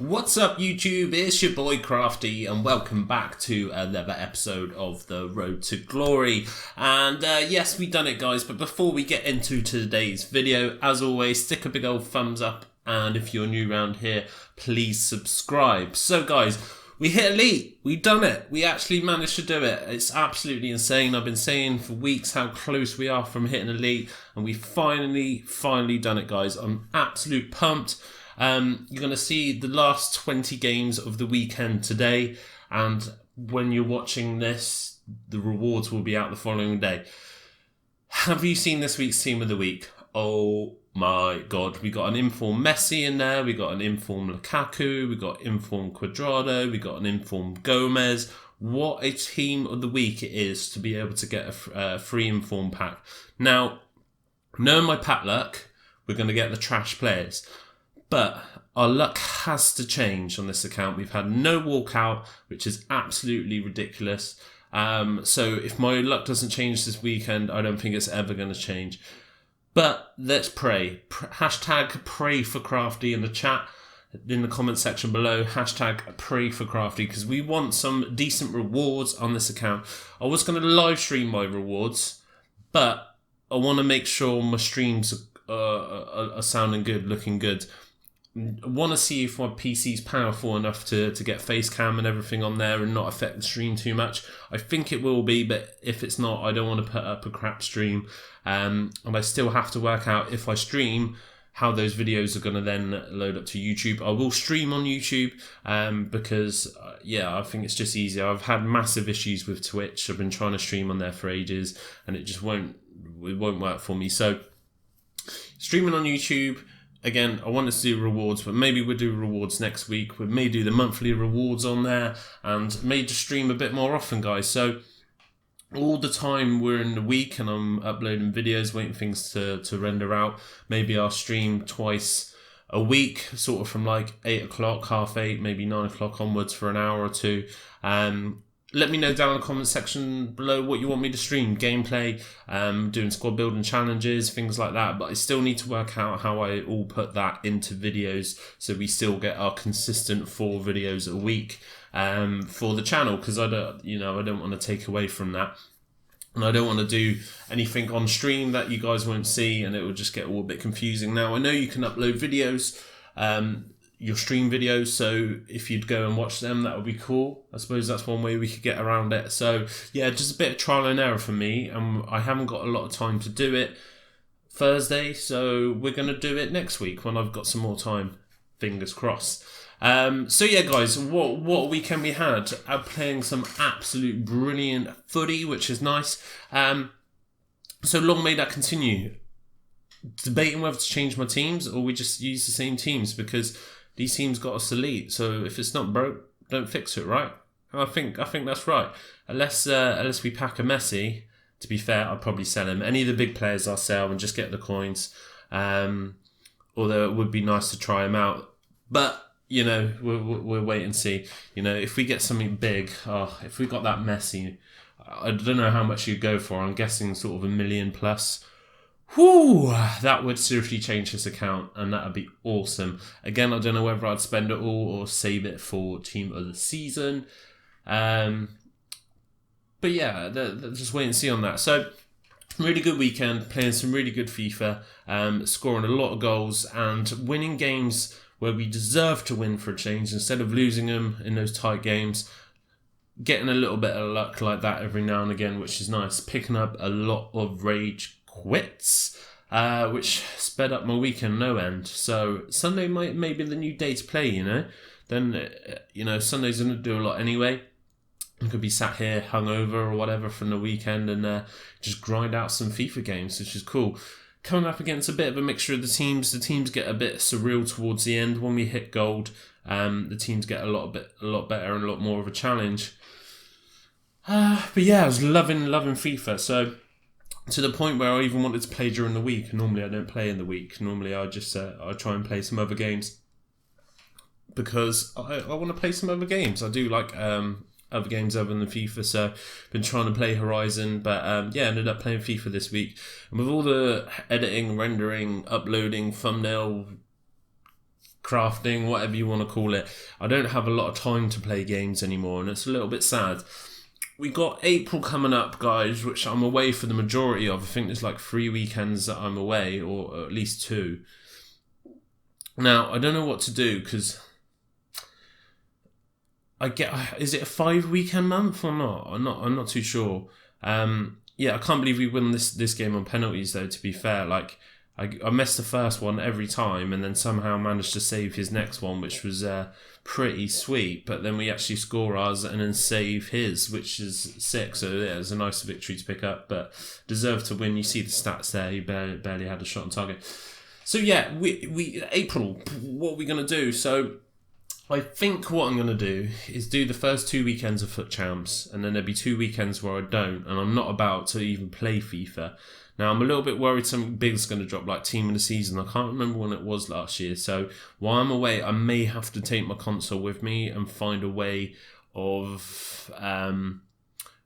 What's up YouTube, it's your boy Crafty and welcome back to another episode of The Road to Glory. And yes, we done it guys, but before we get into today's video, as always, stick a big old thumbs up, and if you're new around here, please subscribe. So guys, we hit Elite, we done it, we actually managed to do it. It's absolutely insane. I've been saying for weeks how close we are from hitting Elite, and we finally done it guys. I'm absolute pumped. You're going to see the last 20 games of the weekend today, and when you're watching this, the rewards will be out the following day. Have you seen this week's Team of the Week? Oh my god, we got an informed Messi in there, we got an informed Lukaku, we got informed Cuadrado, we got an informed Gomez. What a Team of the Week it is to be able to get a free informed pack. Now, knowing my pack luck, we're going to get the trash players. But our luck has to change on this account. We've had no walkout, which is absolutely ridiculous. So if my luck doesn't change this weekend, I don't think it's ever going to change. But let's pray. Hashtag pray for Crafty in the chat, in the comment section below. Hashtag pray for Crafty, because we want some decent rewards on this account. I was going to live stream my rewards, but I want to make sure my streams are sounding good, looking good. I want to see if my PC's powerful enough to get face cam and everything on there and not affect the stream too much. I think it will be, but if it's not, I don't want to put up a crap stream. And I still have to work out, if I stream, how those videos are going to then load up to YouTube. I will stream on YouTube because, yeah, I think it's just easier. I've had massive issues with Twitch. I've been trying to stream on there for ages and it just won't work for me. So streaming on YouTube. Again, I want to do rewards, but maybe we'll do rewards next week. We may do the monthly rewards on there and may just stream a bit more often, guys. So all the time we're in the week and I'm uploading videos, waiting things to render out. Maybe I'll stream twice a week, sort of from like 8 o'clock, half 8, maybe 9 o'clock onwards for an hour or two. Let me know down in the comment section below what you want me to stream. Gameplay, doing squad building challenges, things like that. But I still need to work out how I all put that into videos so we still get our consistent 4 videos a week for the channel. Because I don't want to take away from that. And I don't want to do anything on stream that you guys won't see and it will just get all a bit confusing. Now, I know you can upload videos, your stream videos, so if you'd go and watch them, that would be cool. I suppose that's one way we could get around it. So yeah, just a bit of trial and error for me, and I haven't got a lot of time to do it Thursday, so we're going to do it next week when I've got some more time, fingers crossed. So yeah guys, what weekend we had, playing some absolute brilliant footy, which is nice. So long may that continue. Debating whether to change my teams or we just use the same teams, because these teams got us elite, so if it's not broke, don't fix it, right? I think that's right. Unless we pack a Messi, to be fair, I'll probably sell him. Any of the big players I'll sell and just get the coins. Although it would be nice to try him out. But, you know, we'll wait and see. You know, if we get something big, if we got that Messi, I don't know how much you'd go for. I'm guessing sort of $1 million plus. Whew, that would seriously change this account, and that would be awesome. Again, I don't know whether I'd spend it all or save it for Team of the Season. But yeah, just wait and see on that. So, really good weekend, playing some really good FIFA, scoring a lot of goals and winning games where we deserve to win for a change instead of losing them in those tight games. Getting a little bit of luck like that every now and again, which is nice. Picking up a lot of rage quits, which sped up my weekend no end. So Sunday may be the new day to play, you know. Then, Sunday's going to do a lot anyway. I could be sat here hungover or whatever from the weekend and just grind out some FIFA games, which is cool. Coming up against a bit of a mixture of the teams. The teams get a bit surreal towards the end. When we hit gold, the teams get a lot better and a lot more of a challenge. But yeah, I was loving FIFA. So to the point where I even wanted to play during the week. Normally I don't play in the week. Normally I just I try and play some other games because I want to play some other games. I do like other games other than FIFA, so been trying to play Horizon, but ended up playing FIFA this week. And with all the editing, rendering, uploading, thumbnail crafting, whatever you want to call it. I don't have a lot of time to play games anymore, and it's a little bit sad. We got April coming up, guys, which I'm away for the majority of. I think there's like 3 weekends that I'm away, or at least 2. Now, I don't know what to do, because is it a 5-weekend month or not? I'm not too sure. Yeah, I can't believe we won this game on penalties, though, to be fair. Like, I missed the first one every time, and then somehow managed to save his next one, which was pretty sweet. But then we actually score ours and then save his, which is sick. So yeah, it was a nice victory to pick up, but deserved to win. You see the stats there. He barely had a shot on target. So yeah, we April, what are we going to do? So I think what I'm going to do is do the first 2 weekends of FUT Champs, and then there'll be 2 weekends where I don't, and I'm not about to even play FIFA. Now, I'm a little bit worried something big's going to drop, like Team of the Season. I can't remember when it was last year, so while I'm away, I may have to take my console with me and find a way of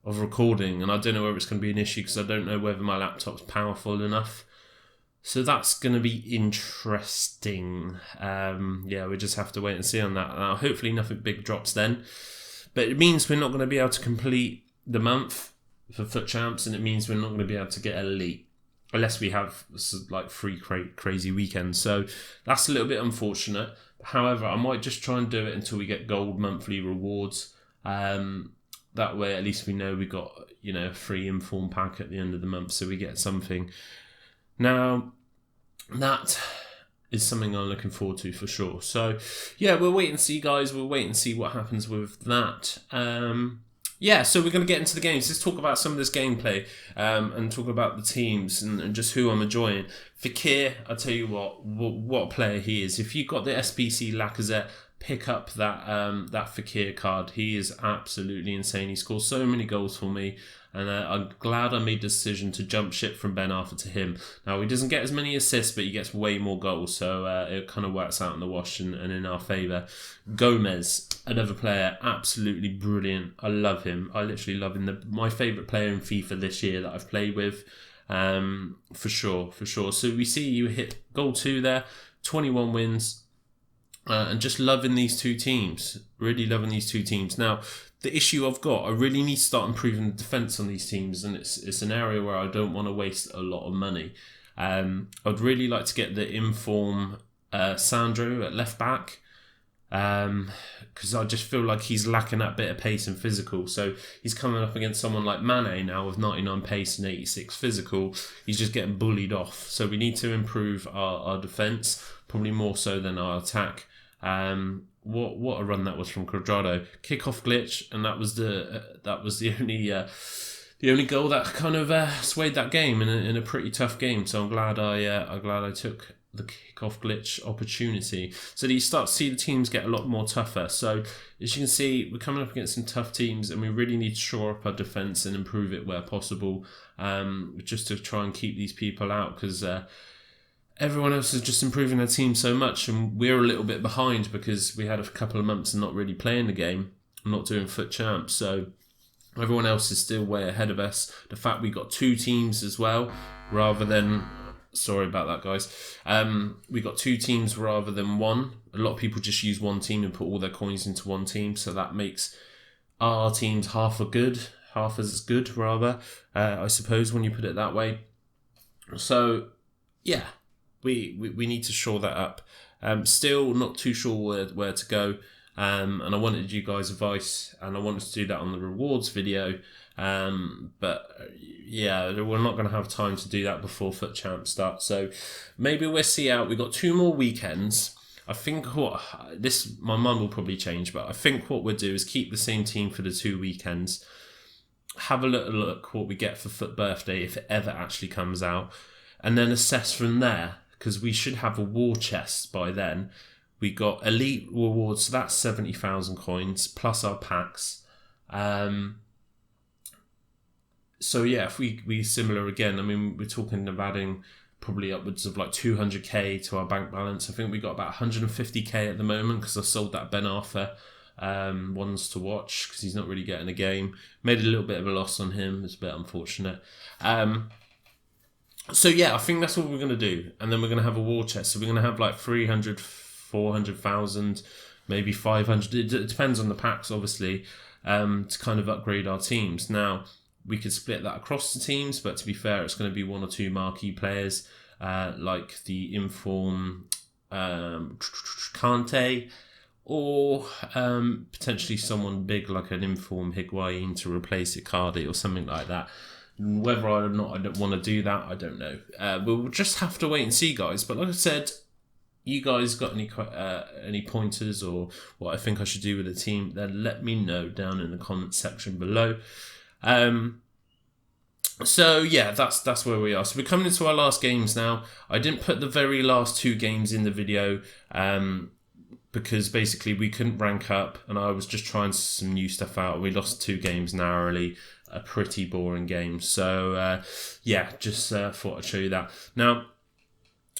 recording, and I don't know whether it's going to be an issue, because I don't know whether my laptop's powerful enough. So that's going to be interesting. Yeah, we just have to wait and see on that. Hopefully nothing big drops then. But it means we're not going to be able to complete the month for FUT Champs, and it means we're not going to be able to get Elite unless we have like 3 crazy weekends. So that's a little bit unfortunate. However, I might just try and do it until we get gold monthly rewards. That way, at least we know we got, a free inform pack at the end of the month, so we get something. Now, that is something I'm looking forward to for sure. So, yeah, we'll wait and see, guys. We'll wait and see what happens with that. Yeah, so we're going to get into the games. Let's talk about some of this gameplay and talk about the teams and just who I'm enjoying. Fekir, I tell you what a player he is. If you've got the SBC Lacazette, pick up that Fekir card. He is absolutely insane. He scores so many goals for me. And I'm glad I made the decision to jump ship from Ben Arthur to him. Now, he doesn't get as many assists, but he gets way more goals. So it kind of works out in the wash and in our favour. Gomez, another player, absolutely brilliant. I love him. I literally love him. My favourite player in FIFA this year that I've played with. For sure. So we see you hit goal 2 there. 21 wins. And just loving these 2 teams. Really loving these 2 teams. Now, the issue I've got, I really need to start improving the defence on these teams, and it's an area where I don't want to waste a lot of money. I'd really like to get the inform Sandro at left back, because I just feel like he's lacking that bit of pace and physical. So he's coming up against someone like Mane now with 99 pace and 86 physical. He's just getting bullied off. So we need to improve our defence, probably more so than our attack. What a run that was from Cuadrado. Kick-off glitch, and that was the only goal that kind of swayed that game in a pretty tough game. So I'm glad I took the kick-off glitch opportunity. So you start to see the teams get a lot more tougher. So as you can see, we're coming up against some tough teams, and we really need to shore up our defence and improve it where possible, just to try and keep these people out, because everyone else is just improving their team so much, and we're a little bit behind because we had a couple of months of not really playing the game, not doing FUT Champs. So everyone else is still way ahead of us. The fact we got 2 teams as well, rather than... Sorry about that, guys. We got 2 teams rather than 1. A lot of people just use 1 team and put all their coins into 1 team, so that makes our teams half as good, rather, I suppose, when you put it that way. So, yeah. We need to shore that up. Still not too sure where to go. And I wanted you guys' advice, and I wanted to do that on the rewards video. But yeah, we're not going to have time to do that before FUT Champs starts. So maybe we'll see out. We've got 2 more weekends. I think my mum will probably change, but I think what we'll do is keep the same team for the 2 weekends. Have a little look what we get for FUT Birthday if it ever actually comes out, and then assess from there. Because we should have a war chest by then. We got elite rewards, so that's 70,000 coins plus our packs. So yeah, if we similar again, I mean, we're talking of adding probably upwards of like 200k to our bank balance. I think we got about 150k at the moment because I sold that Ben Arthur ones to watch because he's not really getting a game. Made a little bit of a loss on him. It's a bit unfortunate. So yeah, I think that's what we're going to do. And then we're going to have a war chest. So we're going to have like 300, 400,000, maybe 500. It depends on the packs, obviously, to kind of upgrade our teams. Now, we could split that across the teams, but to be fair, it's going to be one or two marquee players, like the Inform Kante, or potentially someone big like an Inform Higuain to replace Icardi or something like that. Whether or not I don't want to do that, I don't know. We'll just have to wait and see, guys. But like I said, you guys got any pointers or what I think I should do with the team, then let me know down in the comment section below. So yeah, that's where we are. So we're coming into our last games now. I didn't put the very last two games in the video because basically we couldn't rank up and I was just trying some new stuff out. We lost 2 games narrowly, a pretty boring game. So yeah, just thought I'd show you that. Now,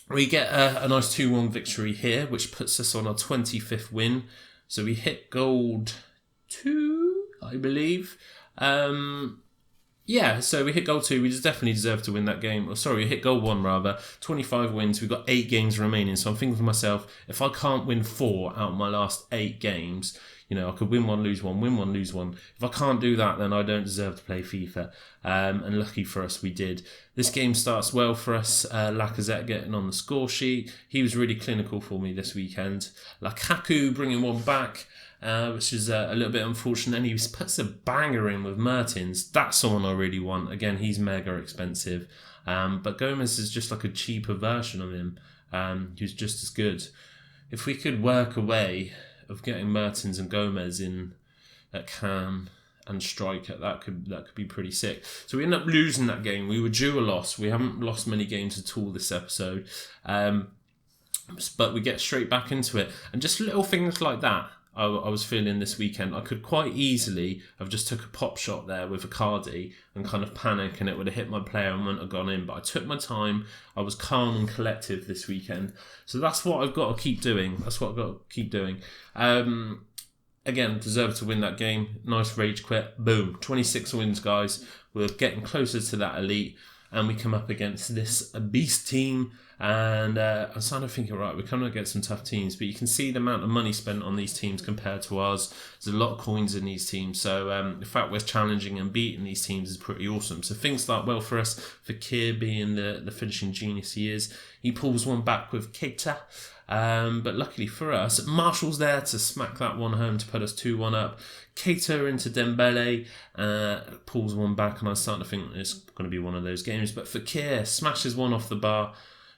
we get a nice 2-1 victory here, which puts us on our 25th win. So we hit gold 2, I believe. Yeah, so we hit goal 2. We just definitely deserve to win that game. Or sorry, we hit goal 1 rather. 25 wins. We've got 8 games remaining. So I'm thinking to myself, if I can't win 4 out of my last 8 games, you know, I could win 1, lose 1, win 1, lose 1. If I can't do that, then I don't deserve to play FIFA. And lucky for us, we did. This game starts well for us. Lacazette getting on the score sheet. He was really clinical for me this weekend. Lukaku bringing one back. Which is a little bit unfortunate. And he puts a banger in with Mertens. That's someone I really want. Again, he's mega expensive. But Gomez is just like a cheaper version of him, who's just as good. If we could work a way of getting Mertens and Gomez in at cam and striker, that could be pretty sick. So we ended up losing that game. We were due a loss. We haven't lost many games at all this episode. But we get straight back into it. And just little things like that I was feeling this weekend. I could quite easily have just took a pop shot there with Icardi and kind of panic and it would have hit my player and wouldn't have gone in. But I took my time. I was calm and collective this weekend. So that's what I've got to keep doing. Again, deserved to win that game. Nice rage quit. Boom. 26 wins, guys. We're getting closer to that elite. And we come up against this beast team. And I'm starting to think, right, we're coming up against some tough teams. But you can see the amount of money spent on these teams compared to ours. There's a lot of coins in these teams. So the fact we're challenging and beating these teams is pretty awesome. So things start well for us. Fekir being the finishing genius he is. He pulls one back with Keita. But luckily for us, Marshall's there to smack that one home to put us 2-1 up. Keita into Dembele, pulls one back, and I was starting to think it's going to be one of those games. But Fekir smashes one off the bar,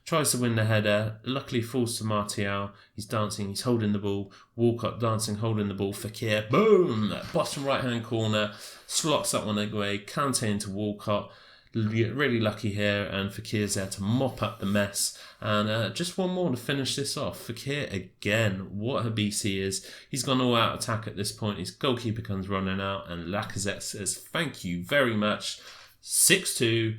tries to win the header, luckily falls to Martial. He's dancing, he's holding the ball. Walcott dancing, holding the ball. Fekir, boom! Bottom right-hand corner, slots that one away. Kante into Walcott. Really lucky here, and Fekir's there to mop up the mess. And just one more to finish this off. Fekir again, what a beast he is. He's gone all out attack at this point. His goalkeeper comes running out, and Lacazette says, thank you very much. 6-2,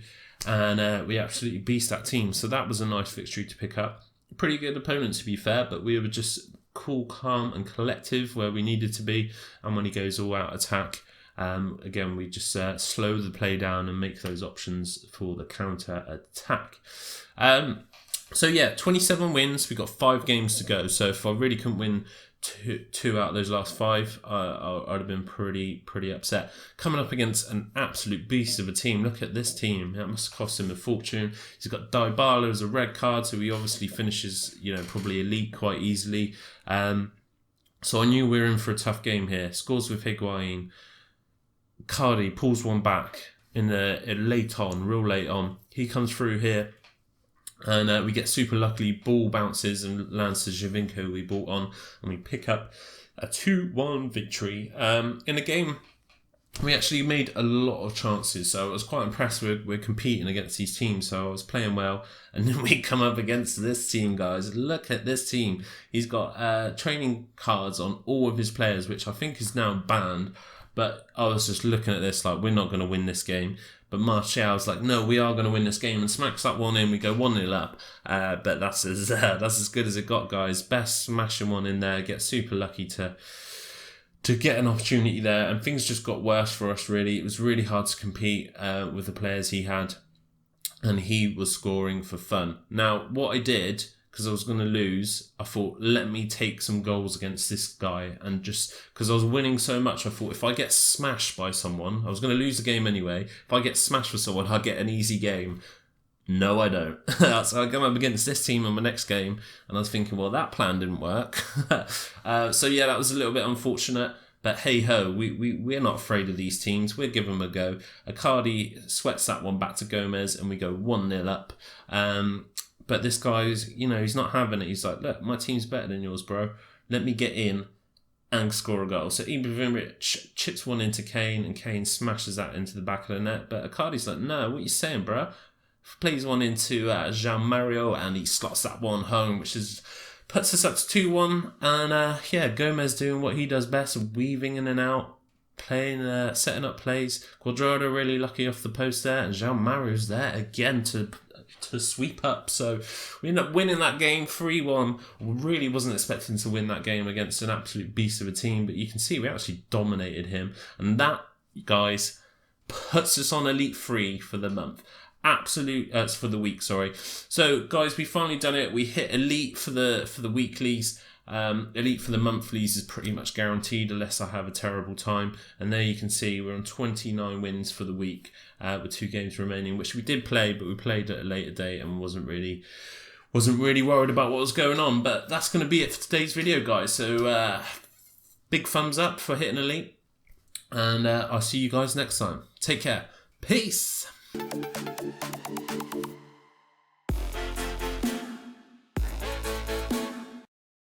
and we absolutely beast that team. So that was a nice victory to pick up. Pretty good opponent, to be fair, but we were just cool, calm, and collective where we needed to be. And when he goes all out attack, again, we just slow the play down and make those options for the counter attack. So yeah, 27 wins. We've got 5 games to go. So if I really couldn't win two out of those last 5, I'd have been pretty upset. Coming up against an absolute beast of a team. Look at this team. That must have cost him a fortune. He's got Dybala as a red card, so he obviously finishes, probably elite quite easily. So I knew we were in for a tough game here. Scores with Higuain. Cardi pulls one back in the real late on. He comes through here, and we get super lucky. Ball bounces and lands to Javinko we brought on, and we pick up a 2-1 victory. In a game, we actually made a lot of chances, so I was quite impressed. We're competing against these teams, so I was playing well. And then we come up against this team, guys. Look at this team. He's got training cards on all of his players, which I think is now banned. But I was just looking at this like, we're not going to win this game. But Martial's like, no, we are going to win this game, and smacks that one in. We go 1-0 up. But that's as good as it got, guys. Best smashing one in there. Get super lucky to get an opportunity there. And things just got worse for us, really. It was really hard to compete with the players he had. And he was scoring for fun. Now, what I did, because I was going to lose, I thought, let me take some goals against this guy. And just because I was winning so much, I thought if I get smashed by someone, I was going to lose the game anyway. If I get smashed with someone, I'll get an easy game. No, I don't. So I come up against this team in my next game, and I was thinking, well, that plan didn't work. So yeah, that was a little bit unfortunate. But hey ho, we're not afraid of these teams. We'll give them a go. Icardi sweats that one back to Gomez, and we go 1-0 up. But this guy's, he's not having it. He's like, look, my team's better than yours, bro. Let me get in and score a goal. So Ibrahimovic chips one into Kane, and Kane smashes that into the back of the net. But Icardi's like, no, what are you saying, bro? Plays one into Jean-Mario, and he slots that one home, which puts us up to 2-1. And Gomez doing what he does best, weaving in and out, playing, setting up plays. Cuadrado really lucky off the post there, and Jean-Mario's there again to sweep up. So we end up winning that game 3-1. Really wasn't expecting to win that game against an absolute beast of a team, but you can see we actually dominated him. And that, guys, puts us on Elite 3 for the month. For the week, sorry. So guys, we finally done it. We hit Elite for the weeklies. Elite for the monthlies is pretty much guaranteed unless I have a terrible time. And there you can see we're on 29 wins for the week with 2 games remaining, which we did play, but we played at a later date and wasn't really worried about what was going on. But that's going to be it for today's video, guys. So big thumbs up for hitting Elite, and I'll see you guys next time. Take care. Peace.